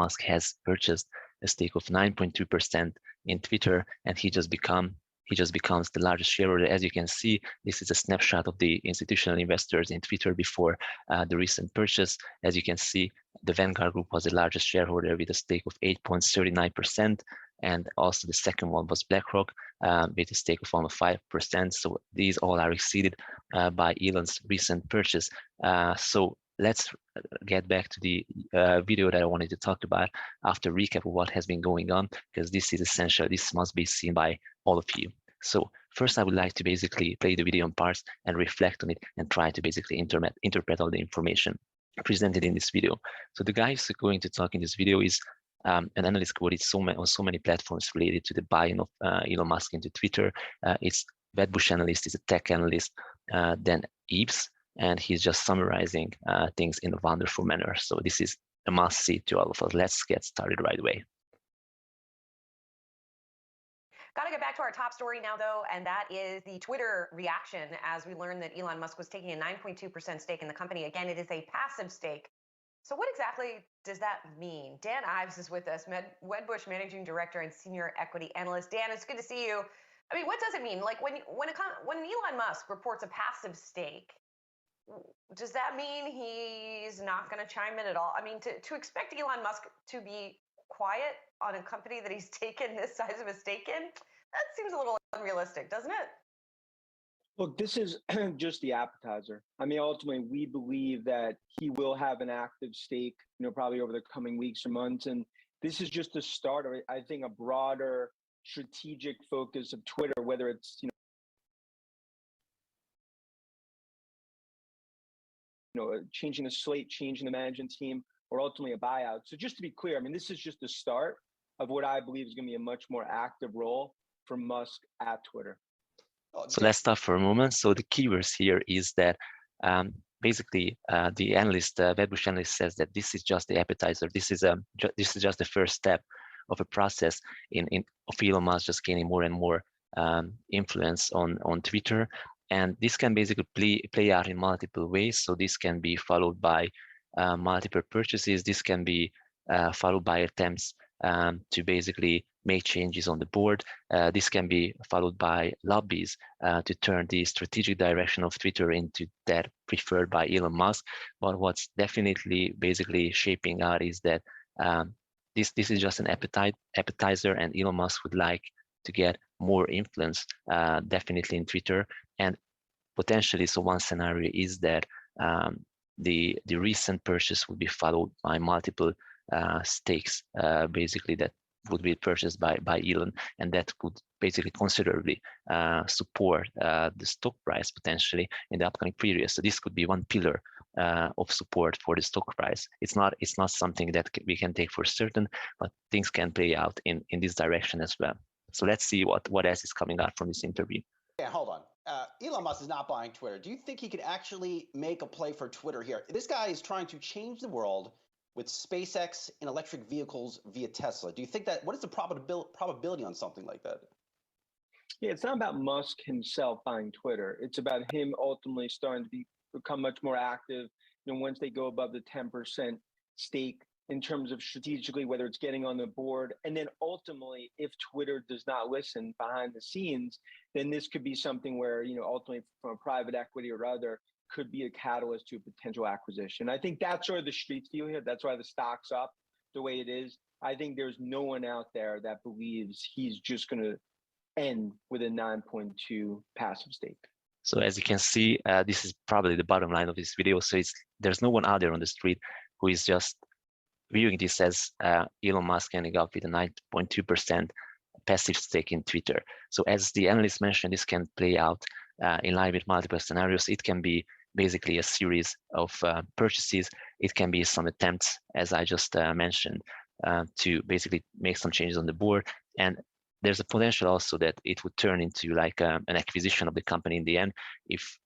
Musk has purchased a stake of 9.2% in Twitter, and he just becomes the largest shareholder. As you can see, this is a snapshot of the institutional investors in Twitter before the recent purchase. As you can see, the Vanguard Group was the largest shareholder with a stake of 8.39%. And also the second one was BlackRock with a stake of almost 5%. So these all are exceeded by Elon's recent purchase. So let's get back to the video that I wanted to talk about after recap of what has been going on, because this is essential. This must be seen by all of you. So first, I would like to basically play the video in parts and reflect on it and try to basically interpret all the information presented in this video. So the guy who's going to talk in this video is an analyst quoted on so many platforms related to the buy-in of Elon Musk into Twitter. It's Wedbush analyst, is a tech analyst, then Eves, and he's just summarizing things in a wonderful manner. So this is a must-see to all of us. Let's get started right away. Got to get back to our top story now, though, and that is the Twitter reaction as we learned that Elon Musk was taking a 9.2% stake in the company. Again, it is a passive stake. So what exactly does that mean? Dan Ives is with us, Wedbush Managing Director and Senior Equity Analyst. Dan, it's good to see you. I mean, what does it mean? Like when Elon Musk reports a passive stake, does that mean he's not going to chime in at all? I mean, to expect Elon Musk to be quiet on a company that he's taken this size of a stake in, that seems a little unrealistic, doesn't it? Look, this is just the appetizer. I mean, ultimately, we believe that he will have an active stake, probably over the coming weeks or months. And this is just the start of, I think, a broader strategic focus of Twitter, whether it's, changing the slate, changing the management team, or ultimately a buyout. So just to be clear, I mean, this is just the start of what I believe is going to be a much more active role for Musk at Twitter. So let's stop for a moment. So the keywords here is that basically the analyst, Wedbush analyst, says that this is just the appetizer. This is just the first step of a process of Elon Musk just gaining more and more influence on Twitter. And this can basically play out in multiple ways. So this can be followed by multiple purchases. This can be followed by attempts to basically make changes on the board. This can be followed by lobbies to turn the strategic direction of Twitter into that preferred by Elon Musk. But what's definitely basically shaping out is that this is just an appetizer, and Elon Musk would like to get more influence definitely in Twitter. And potentially, so one scenario is that the recent purchase would be followed by multiple stakes, basically that would be purchased by Elon, and that could basically considerably support the stock price potentially in the upcoming period. So this could be one pillar of support for the stock price. It's not something that we can take for certain, but things can play out in this direction as well. So let's see what else is coming out from this interview. Yeah, hold on. Elon Musk is not buying Twitter. Do you think he could actually make a play for Twitter here? This guy is trying to change the world with SpaceX and electric vehicles via Tesla. Do you think what is the probability on something like that? Yeah, it's not about Musk himself buying Twitter. It's about him ultimately starting to become much more active, once they go above the 10% stake in terms of strategically, whether it's getting on the board. And then ultimately, if Twitter does not listen behind the scenes, then this could be something where, ultimately from a private equity or other, could be a catalyst to a potential acquisition. I think that's sort of the street view here. That's why the stock's up the way it is. I think there's no one out there that believes he's just going to end with a 9.2 passive stake. So as you can see, this is probably the bottom line of this video. So there's no one out there on the street who is just viewing this as Elon Musk ending up with a 9.2% passive stake in Twitter. So as the analyst mentioned, this can play out in line with multiple scenarios. It can be basically a series of purchases. It can be some attempts, as I just mentioned, to basically make some changes on the board. And there's a potential also that it would turn into like an acquisition of the company in the end if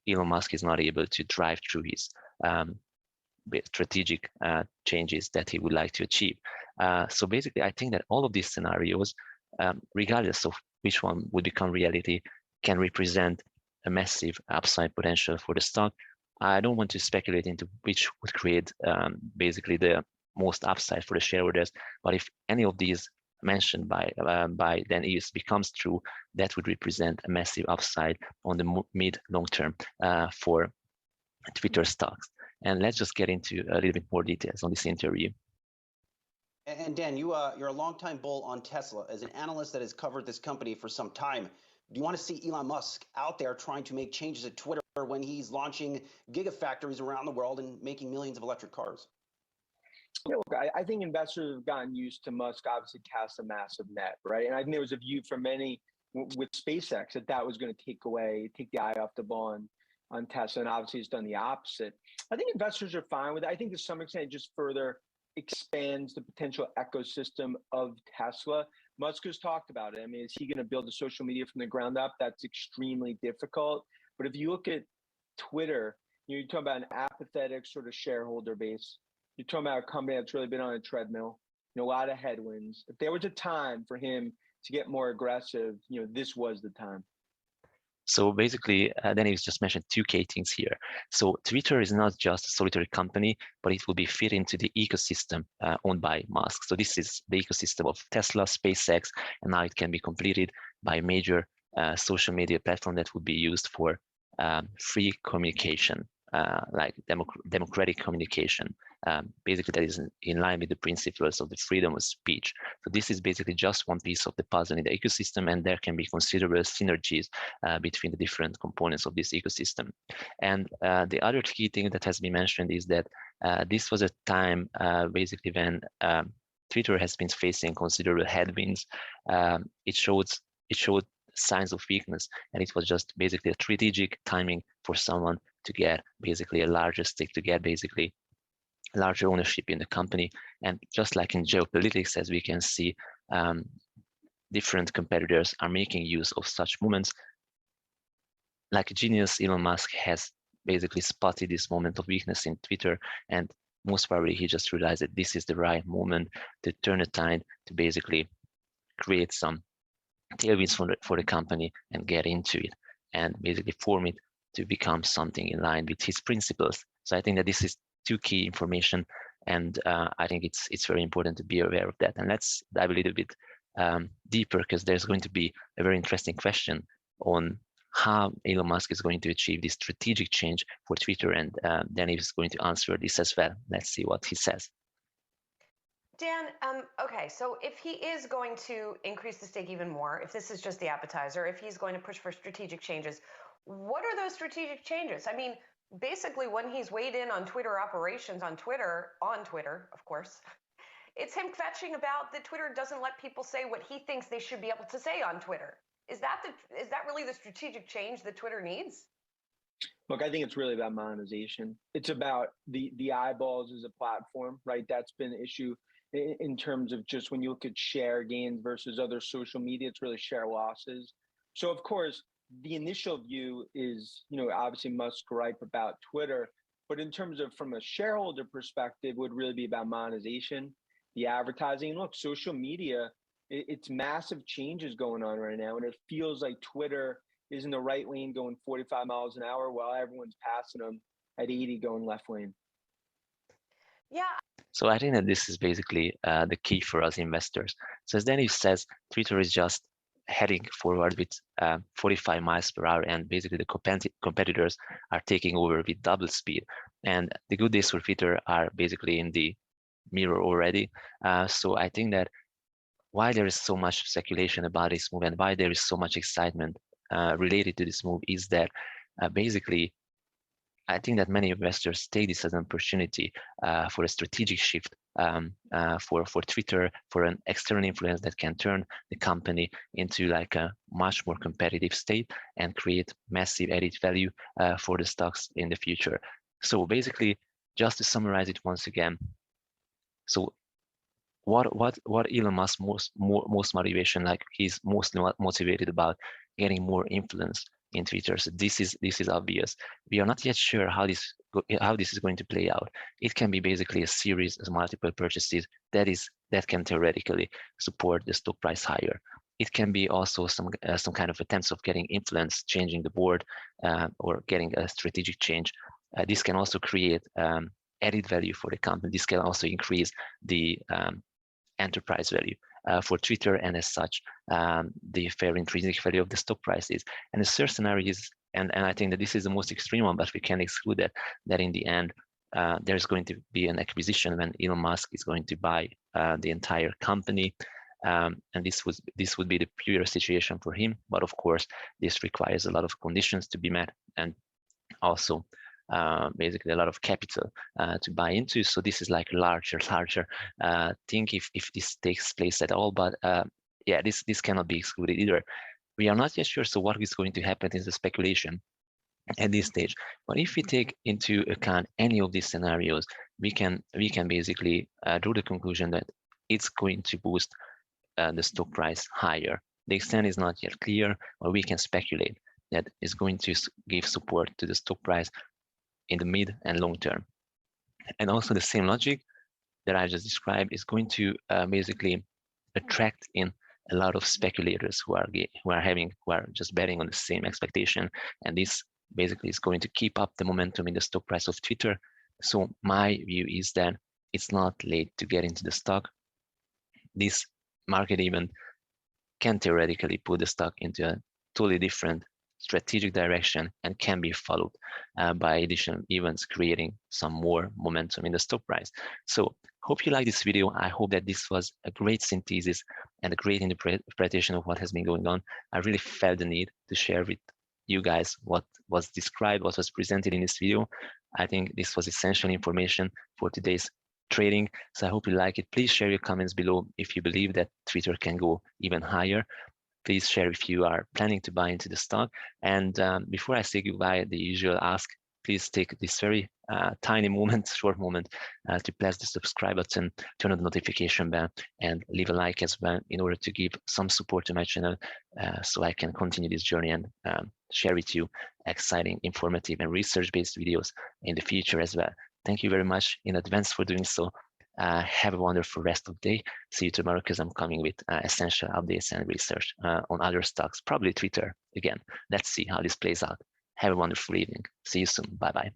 Elon Musk is not able to drive through his strategic changes that he would like to achieve. So basically, I think that all of these scenarios, regardless of which one would become reality, can represent a massive upside potential for the stock. I don't want to speculate into which would create basically the most upside for the shareholders. But if any of these mentioned by Dan Eves becomes true, that would represent a massive upside on the mid long term for Twitter stocks. And let's just get into a little bit more details on this interview. And Dan, you're a longtime bull on Tesla. As an analyst that has covered this company for some time, do you want to see Elon Musk out there trying to make changes at Twitter when he's launching gigafactories around the world and making millions of electric cars? Yeah, look, I think investors have gotten used to Musk obviously cast a massive net, right? And I think there was a view for many with SpaceX that was going to take the eye off the ball on Tesla, and obviously it's done the opposite. I think investors are fine with it. I think to some extent it just further expands the potential ecosystem of Tesla. Musk has talked about it. I mean, is he going to build a social media from the ground up? That's extremely difficult. But if you look at Twitter, you're talking about an apathetic sort of shareholder base. You're talking about a company that's really been on a treadmill, a lot of headwinds. If there was a time for him to get more aggressive, this was the time. So basically, then he's just mentioned two key things here. So Twitter is not just a solitary company, but it will be fit into the ecosystem owned by Musk. So this is the ecosystem of Tesla, SpaceX, and now it can be completed by a major social media platform that would be used for free communication, like democratic communication. Basically, that is in line with the principles of the freedom of speech. So this is basically just one piece of the puzzle in the ecosystem, and there can be considerable synergies between the different components of this ecosystem. And the other key thing that has been mentioned is that this was a time basically when Twitter has been facing considerable headwinds. It showed signs of weakness, and it was just basically a strategic timing for someone to get basically a larger stake, to get basically larger ownership in the company. And just like in geopolitics, as we can see, different competitors are making use of such moments. Like a genius, Elon Musk has basically spotted this moment of weakness in Twitter, and most probably he just realized that this is the right moment to turn the tide, to basically create some tailwinds for the company and get into it and basically form it to become something in line with his principles. So I think that this is two key information, and I think it's very important to be aware of that. And let's dive a little bit deeper, because there's going to be a very interesting question on how Elon Musk is going to achieve this strategic change for Twitter, and then he's going to answer this as well. Let's see what he says. Dan, okay, so if he is going to increase the stake even more, if this is just the appetizer, if he's going to push for strategic changes, what are those strategic changes? I mean, basically when he's weighed in on Twitter operations on Twitter, of course, it's him fetching about that Twitter doesn't let people say what he thinks they should be able to say on Twitter. Is that really the strategic change that Twitter needs? Look, I think it's really about monetization. It's about the eyeballs as a platform, right? That's been an issue in terms of just when you look at share gains versus other social media, it's really share losses. So of course, the initial view is, obviously Musk gripe about Twitter, but in terms of from a shareholder perspective, would really be about monetization, the advertising. And look, social media, it's massive changes going on right now. And it feels like Twitter is in the right lane going 45 miles an hour while everyone's passing them at 80 going left lane. Yeah. So I think that this is basically the key for us investors. So as Danny says, Twitter is just heading forward with 45 miles per hour, and basically the competitors are taking over with double speed. And the good days for Twitter are basically in the mirror already. So I think that why there is so much speculation about this move and why there is so much excitement related to this move is that basically I think that many investors take this as an opportunity for a strategic shift for Twitter, for an external influence that can turn the company into like a much more competitive state and create massive added value for the stocks in the future. So basically, just to summarize it once again, so what Elon Musk's most motivation, like he's mostly motivated about getting more influence in Twitter. So this is obvious. We are not yet sure how this is going to play out. It can be basically a series of multiple purchases that can theoretically support the stock price higher. It can be also some kind of attempts of getting influence, changing the board, or getting a strategic change. This can also create added value for the company. This can also increase the enterprise value for Twitter, and as such, the fair intrinsic value of the stock prices. And the third scenario is, and I think that this is the most extreme one, but we can exclude that in the end, there's going to be an acquisition when Elon Musk is going to buy the entire company. And this would be the pure situation for him. But of course, this requires a lot of conditions to be met, and also basically a lot of capital to buy into. So this is like larger thing if this takes place at all. But yeah, this cannot be excluded either. We are not yet sure. So what is going to happen is the speculation at this stage. But if we take into account any of these scenarios, we can basically draw the conclusion that it's going to boost the stock price higher. The extent is not yet clear, or we can speculate that is going to give support to the stock price in the mid and long term. And also the same logic that I just described is going to basically attract in a lot of speculators who are just betting on the same expectation, and this basically is going to keep up the momentum in the stock price of Twitter. So my view is that it's not late to get into the stock. This market event can theoretically put the stock into a totally different strategic direction and can be followed by additional events, creating some more momentum in the stock price. So hope you like this video. I hope that this was a great synthesis and a great interpretation of what has been going on. I really felt the need to share with you guys what was described, what was presented in this video. I think this was essential information for today's trading. So I hope you like it. Please share your comments below if you believe that Twitter can go even higher. Please share if you are planning to buy into the stock. And before I say goodbye, the usual ask, please take this very tiny moment, short moment, to press the subscribe button, turn on the notification bell, and leave a like as well in order to give some support to my channel so I can continue this journey and share with you exciting, informative, and research-based videos in the future as well. Thank you very much in advance for doing so. Have a wonderful rest of the day. See you tomorrow, because I'm coming with essential updates and research on other stocks, probably Twitter again. Let's see how this plays out. Have a wonderful evening. See you soon. Bye-bye.